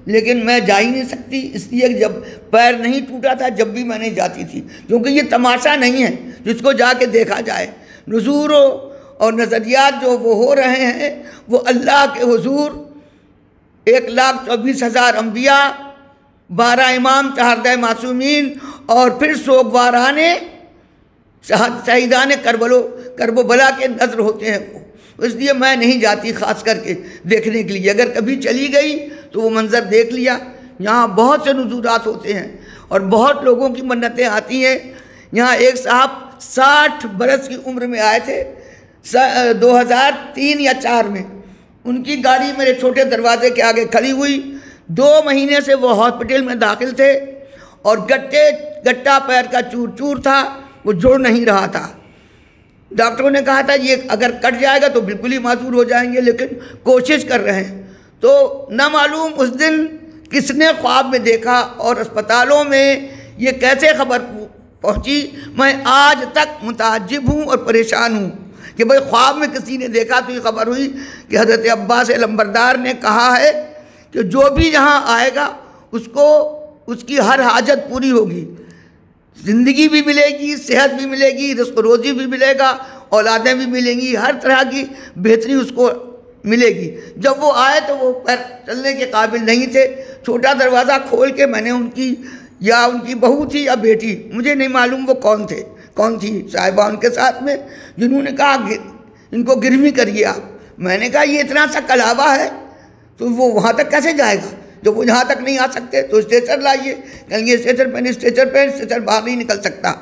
لیکن میں جا ہی نہیں سکتی، اس لیے جب پیر نہیں ٹوٹا تھا جب بھی میں نہیں جاتی تھی، کیونکہ یہ تماشا نہیں ہے جس کو جا کے دیکھا جائے۔ نظور اور نظریات جو وہ ہو رہے ہیں وہ اللہ کے حضور 1,24,000 انبیاء، 12 امام، 14 معصومین، اور پھر سوگواران شہیدان کرب و بلا کے نظر ہوتے ہیں وہ، اس لیے میں نہیں جاتی خاص کر کے دیکھنے کے لیے۔ اگر کبھی چلی گئی تو وہ منظر دیکھ لیا۔ یہاں بہت سے نزورات ہوتے ہیں اور بہت لوگوں کی منتیں آتی ہیں۔ یہاں ایک صاحب 60 برس کی عمر میں آئے تھے 2003 یا 4 میں، ان کی گاڑی میرے چھوٹے دروازے کے آگے کھڑی ہوئی، 2 مہینے سے وہ ہاسپٹل میں داخل تھے، اور گٹا پیر کا چور چور تھا، وہ جڑ نہیں رہا تھا۔ ڈاکٹروں نے کہا تھا یہ اگر کٹ جائے گا تو بالکل ہی معذور ہو جائیں گے، لیکن کوشش کر رہے ہیں۔ تو نہ معلوم اس دن کس نے خواب میں دیکھا اور اسپتالوں میں یہ کیسے خبر پہنچی، میں آج تک متعجب ہوں اور پریشان ہوں کہ بھئی خواب میں کسی نے دیکھا تو یہ خبر ہوئی کہ حضرت عباس علمبردار نے کہا ہے کہ جو بھی یہاں آئے گا اس کو اس کی ہر حاجت پوری ہوگی، زندگی بھی ملے گی، صحت بھی ملے گی، رزق و روزی بھی ملے گا، اولادیں بھی ملیں گی، ہر طرح کی بہتری اس کو ملے گی۔ جب وہ آئے تو وہ پیر چلنے کے قابل نہیں تھے، چھوٹا دروازہ کھول کے میں نے ان کی بہو تھی یا بیٹی، مجھے نہیں معلوم وہ کون تھی صاحبہ ان کے ساتھ میں، جنہوں نے کہا ان کو گرمی کریے آپ۔ میں نے کہا یہ اتنا سا کلابہ ہے تو وہ وہاں تک کیسے جائے گا؟ جب وہ یہاں تک نہیں آ سکتے تو اسٹریچر لائیے، کہیں گے اسٹریچر باہر نہیں نکل سکتا۔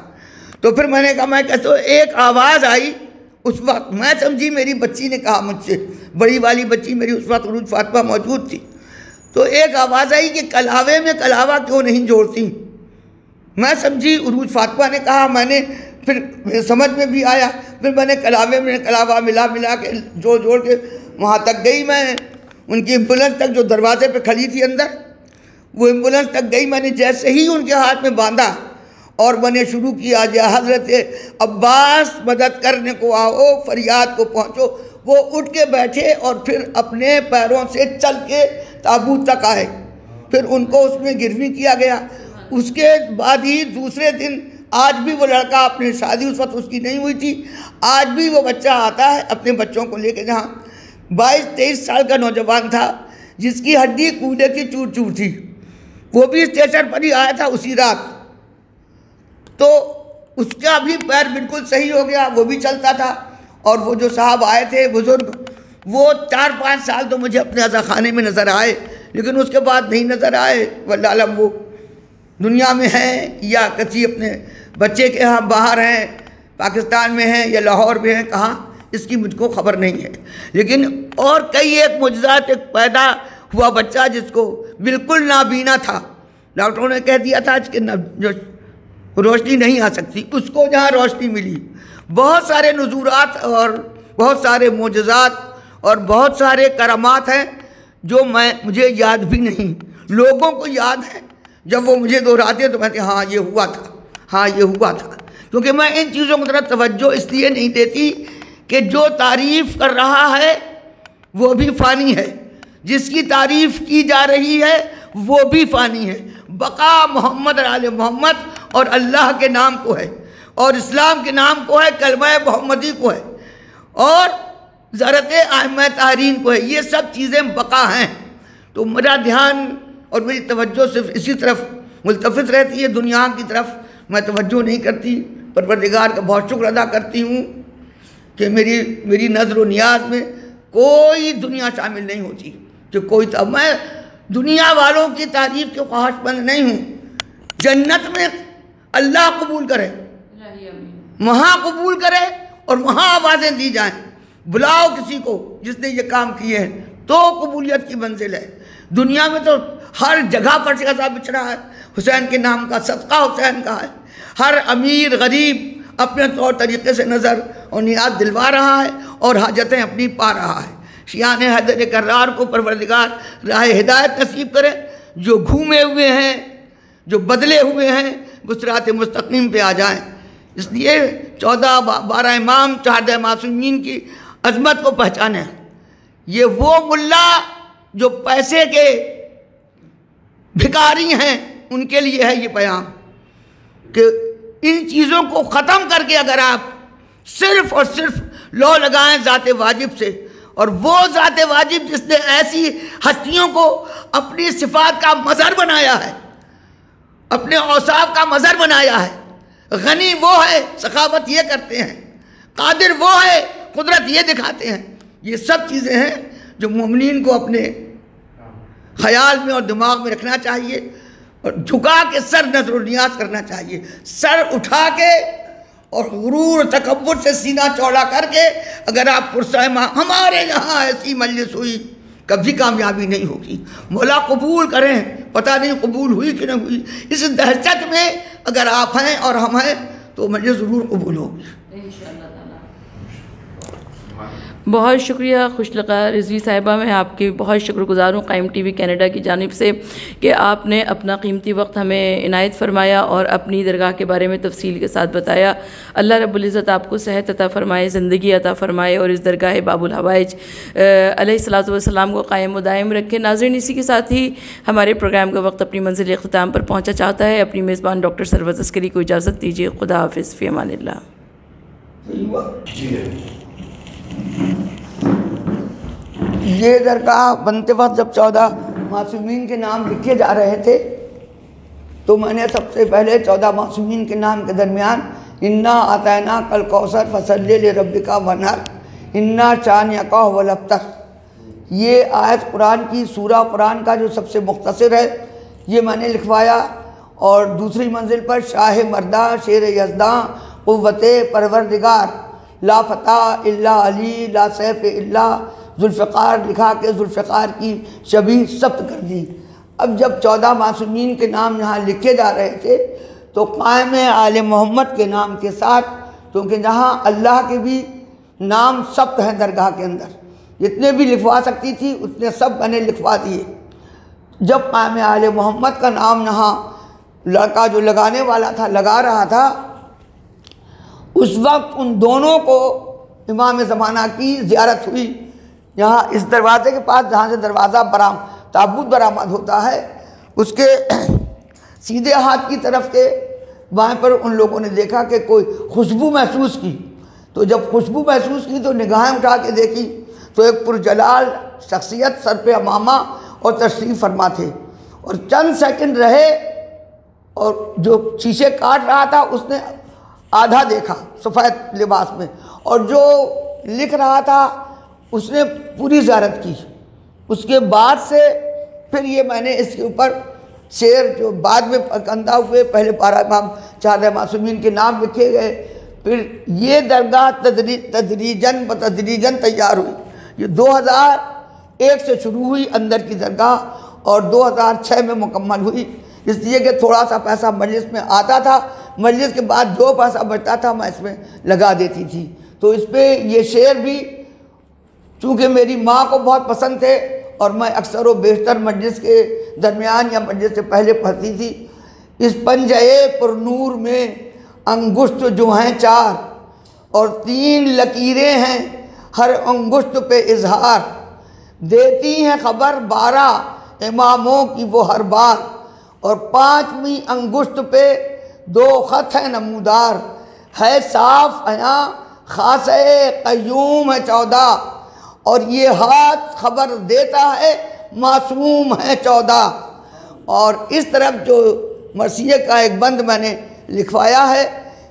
تو پھر میں نے کہا میں کہتا ہوں، ایک آواز آئی اس وقت، میں سمجھی میری بچی نے کہا مجھ سے، بڑی والی بچی میری اس وقت عروج فاطمہ موجود تھی، تو ایک آواز آئی کہ کلاوے میں کلاوہ کیوں نہیں جوڑتی؟ میں سمجھی عروج فاطمہ نے کہا، میں نے پھر سمجھ میں بھی آیا، پھر میں نے کلاوے میں کلاوہ ملا کے جوڑ کے وہاں تک گئی۔ میں ان کی ایمبولنس تک جو دروازے پہ کھڑی تھی اندر، وہ ایمبولنس تک گئی، میں نے جیسے ہی ان کے ہاتھ میں باندھا اور میں نے شروع کیا یا حضرت عباس مدد کرنے کو آؤ، فریاد کو پہنچو، وہ اٹھ کے بیٹھے اور پھر اپنے پیروں سے چل کے تابوت تک آئے، پھر ان کو اس میں گروی کیا گیا۔ اس کے بعد ہی دوسرے دن آج بھی وہ لڑکا، اپنی شادی اس وقت اس کی نہیں ہوئی تھی، آج بھی وہ بچہ آتا ہے اپنے بچوں کو لے کے، جہاں 22-23 سال کا نوجوان تھا جس کی ہڈی کودے کی چور چور تھی، وہ بھی اسٹیچر پر ہی آیا تھا اسی رات، تو اس کا بھی پیر بالکل صحیح ہو گیا، وہ بھی چلتا تھا۔ اور وہ جو صاحب آئے تھے بزرگ، وہ 4-5 سال تو مجھے اپنے عزا خانے میں نظر آئے، لیکن اس کے بعد نہیں نظر آئے، واللہ علم وہ دنیا میں ہیں یا کسی اپنے بچے کے ہاں باہر ہیں، پاکستان میں ہیں یا لاہور میں ہیں، کہاں اس کی مجھ کو خبر نہیں ہے۔ لیکن اور کئی ایک معجزات، ایک پیدا ہوا بچہ جس کو بالکل نابینا تھا، ڈاکٹروں نے کہہ دیا تھا کہ روشنی نہیں آ سکتی، اس کو جہاں روشنی ملی۔ بہت سارے نزورات اور بہت سارے معجزات اور بہت سارے کرامات ہیں جو مجھے یاد بھی نہیں، لوگوں کو یاد ہے، جب وہ مجھے دہراتے تو میں کہتے ہاں یہ ہوا تھا، کیونکہ میں ان چیزوں کی طرف توجہ اس لیے نہیں دیتی کہ جو تعریف کر رہا ہے وہ بھی فانی ہے، جس کی تعریف کی جا رہی ہے وہ بھی فانی ہے۔ بقا محمد اور آل محمد اور اللہ کے نام کو ہے، اور اسلام کے نام کو ہے، کلمہ محمدی کو ہے، اور زیارت ائمہ طاہرین کو ہے، یہ سب چیزیں بقا ہیں۔ تو میرا دھیان اور میری توجہ صرف اسی طرف ملتفت رہتی ہے، دنیا کی طرف میں توجہ نہیں کرتی۔ پروردگار کا بہت شکر ادا کرتی ہوں کہ میری نظر و نیاز میں کوئی دنیا شامل نہیں ہوتی، کہ کوئی میں دنیا والوں کی تعریف کے خواہش مند نہیں ہوں۔ جنت میں اللہ قبول کرے، وہاں قبول کرے اور وہاں آوازیں دی جائیں، بلاؤ کسی کو جس نے یہ کام کیے ہیں تو قبولیت کی منزل ہے۔ دنیا میں تو ہر جگہ پر شہزاد بچھڑا ہے، حسین کے نام کا صدقہ حسین کا ہے۔ ہر امیر غریب اپنے طور طریقے سے نظر اور نیاز دلوا رہا ہے اور حاجتیں اپنی پا رہا ہے۔ شیعان حیدر کرار کو پروردگار راہ ہدایت نصیب کرے، جو گھومے ہوئے ہیں، جو بدلے ہوئے ہیں، وہ صراط مستقیم پہ آ جائیں۔ اس لیے 12 امام 14 معصومین کی عظمت کو پہچانیں۔ یہ وہ ملا جو پیسے کے بھکاری ہیں، ان کے لیے ہے یہ پیام کہ ان چیزوں کو ختم کر کے اگر آپ صرف اور صرف لو لگائیں ذات واجب سے، اور وہ ذات واجب جس نے ایسی ہستیوں کو اپنی صفات کا مظہر بنایا ہے، اپنے اوصاف کا مظہر بنایا ہے۔ غنی وہ ہے، سخاوت یہ کرتے ہیں، قادر وہ ہے، قدرت یہ دکھاتے ہیں۔ یہ سب چیزیں ہیں جو مومنین کو اپنے خیال میں اور دماغ میں رکھنا چاہیے، اور جھکا کے سر نظر و نیاز کرنا چاہیے۔ سر اٹھا کے اور غرور تکبر سے سینہ چوڑا کر کے اگر آپ پرسہ ہمارے یہاں ایسی مجلس ہوئی، کبھی کامیابی نہیں ہوگی۔ مولا قبول کریں، پتہ نہیں قبول ہوئی کہ نہیں ہوئی۔ اس دہشت میں اگر آپ ہیں اور ہم ہیں تو مجلس ضرور قبول ہوگی۔ بہت شکریہ خوش لقا رضوی صاحبہ، میں آپ کی بہت شکر گزار ہوں قائم ٹی وی کینیڈا کی جانب سے کہ آپ نے اپنا قیمتی وقت ہمیں عنایت فرمایا اور اپنی درگاہ کے بارے میں تفصیل کے ساتھ بتایا۔ اللہ رب العزت آپ کو صحت عطا فرمائے، زندگی عطا فرمائے، اور اس درگاہ باب الحوائج علیہ الصلاۃ والسلام کو قائم و دائم رکھے۔ ناظرین، اسی کے ساتھ ہی ہمارے پروگرام کا وقت اپنی منزل اختتام پر پہنچا چاہتا ہے۔ اپنی میزبان ڈاکٹر سروت عسکری کو اجازت دیجیے۔ خدا حافظ، فی امان اللہ۔ یہ درگاہ بنتے وقت جب 14 معصومین کے نام لکھے جا رہے تھے تو میں نے سب سے پہلے 14 معصومین کے نام کے درمیان انا اعطیناک الکوثر فصلی لربک وانحر انا شانئک هو الابتر، یہ آیت قرآن کی سورہ قرآن کا جو سب سے مختصر ہے، یہ میں نے لکھوایا۔ اور دوسری منزل پر شاہ مرداں شیر یزداں قوت پروردگار لا فتح الا علی لا سیف الا ذوالفقار لکھا کے ذوالفقار کی شبیہ ثبت کر دی۔ اب جب 14 معصومین کے نام یہاں لکھے جا رہے تھے تو قائم آل محمد کے نام کے ساتھ، کیونکہ جہاں اللہ کے بھی نام ثبت ہیں درگاہ کے اندر، جتنے بھی لکھوا سکتی تھی اتنے سب میں نے لکھوا دیے۔ جب قائم آل محمد کا نام یہاں لڑکا جو لگانے والا تھا لگا رہا تھا، اس وقت ان دونوں کو امام زمانہ کی زیارت ہوئی۔ یہاں اس دروازے کے پاس جہاں سے دروازہ تابوت برآمد ہوتا ہے، اس کے سیدھے ہاتھ کی طرف کے بائیں پر ان لوگوں نے دیکھا کہ کوئی خوشبو محسوس کی۔ تو جب خوشبو محسوس کی تو نگاہیں اٹھا کے دیکھی تو ایک پرجلال شخصیت سر پہ عمامہ اور تشریف فرما تھے، اور چند سیکنڈ رہے اور جو شیشے کاٹ رہا تھا اس نے آدھا دیکھا سفید لباس میں، اور جو لکھ رہا تھا اس نے پوری زیارت کی۔ اس کے بعد سے پھر یہ میں نے اس کے اوپر شعر جو بعد میں پکندہ ہوئے، پہلے 12 امام 14 معصومین کے نام لکھے گئے، پھر یہ درگاہ تدریجاً بتدریجاً تیار ہوئی۔ یہ 2001 سے شروع ہوئی اندر کی درگاہ، اور 2006 میں مکمل ہوئی، اس لیے کہ تھوڑا سا پیسہ مجلس میں آتا تھا، مجلس کے بعد جو پیسہ بچتا تھا میں اس میں لگا دیتی تھی۔ تو اس پہ یہ شعر بھی چونکہ میری ماں کو بہت پسند تھے اور میں اکثر و بیشتر مجلس کے درمیان یا مجلس سے پہلے پڑھتی تھی۔ اس پنجے پر نور میں انگشت جو ہیں 4 اور 3 لکیریں ہیں ہر انگشت پہ اظہار، دیتی ہیں خبر 12 اماموں کی وہ ہر بار، اور 5ویں انگشت پہ 2 خط ہیں نمودار، ہے صاف عیاں خاصہ قیوم ہے 14، اور یہ ہاتھ خبر دیتا ہے معصوم ہیں 14. اور اس طرف جو مرثیے کا ایک بند میں نے لکھوایا ہے،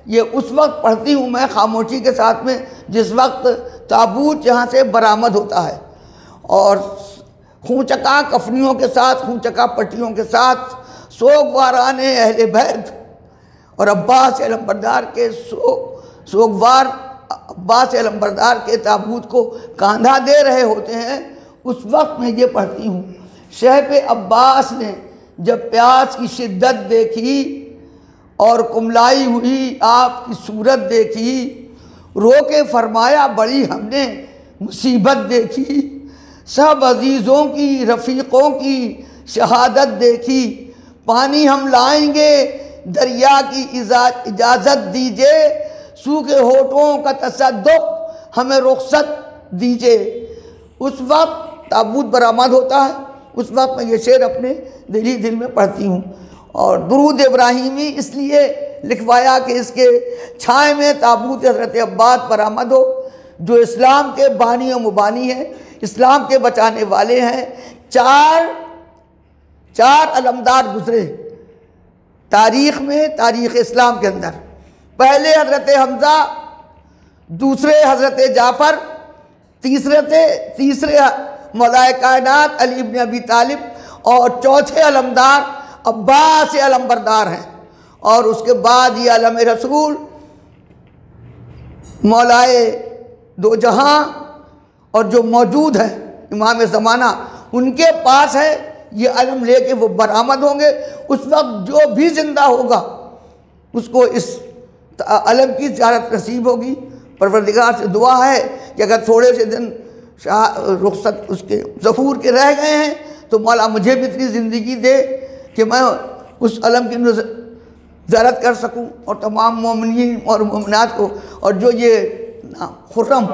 یہ اس وقت پڑھتی ہوں میں خاموشی کے ساتھ میں جس وقت تابوت یہاں سے برآمد ہوتا ہے، اور خونچکا کفنیوں کے ساتھ، خونچکا پٹیوں کے ساتھ سوگواران اہل بیت اور عباس علمبردار کے سوگوار عباس علمبردار کے تابوت کو کاندھا دے رہے ہوتے ہیں، اس وقت میں یہ پڑھتی ہوں. شہب عباس نے جب پیاس کی شدت دیکھی اور کملائی ہوئی آپ کی صورت دیکھی، رو کے فرمایا بڑی ہم نے مصیبت دیکھی، سب عزیزوں کی رفیقوں کی شہادت دیکھی، پانی ہم لائیں گے دریا کی اجازت دیجئے، سوکھے ہونٹوں کا تصدق ہمیں رخصت دیجئے. اس وقت تابوت برآمد ہوتا ہے، اس وقت میں یہ شعر اپنے دل میں پڑھتی ہوں. اور درود ابراہیمی اس لیے لکھوایا کہ اس کے چھائے میں تابوت حضرت عباس برآمد ہو، جو اسلام کے بانی و مبانی ہیں، اسلام کے بچانے والے ہیں. چار علمدار گزرے تاریخ میں، تاریخ اسلام کے اندر. پہلے حضرت حمزہ، دوسرے حضرت جعفر، تیسرے مولا کائنات علی بن ابی طالب، اور چوتھے علمدار عباس علمبردار ہیں. اور اس کے بعد یہ علم رسول مولائے دو جہاں اور جو موجود ہیں امام زمانہ، ان کے پاس ہے. یہ علم لے کے وہ برآمد ہوں گے. اس وقت جو بھی زندہ ہوگا اس کو اس علم کی زیارت نصیب ہوگی. پروردگار سے دعا ہے کہ اگر تھوڑے سے دن رخصت اس کے ظہور کے رہ گئے ہیں تو مولا مجھے بھی اتنی زندگی دے کہ میں اس علم کی زیارت کر سکوں، اور تمام مومنین اور مومنات کو. اور جو یہ خرم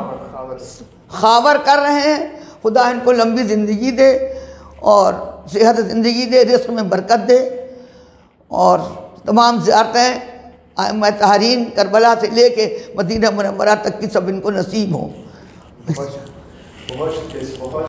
خاور کر رہے ہیں، خدا ان کو لمبی زندگی دے اور صحت زندگی دے، رزق میں برکت دے. اور تمام زیارتیں ائمہ طاہرین کربلا سے لے کے مدینہ منورہ تک کی سب ان کو نصیب ہوں.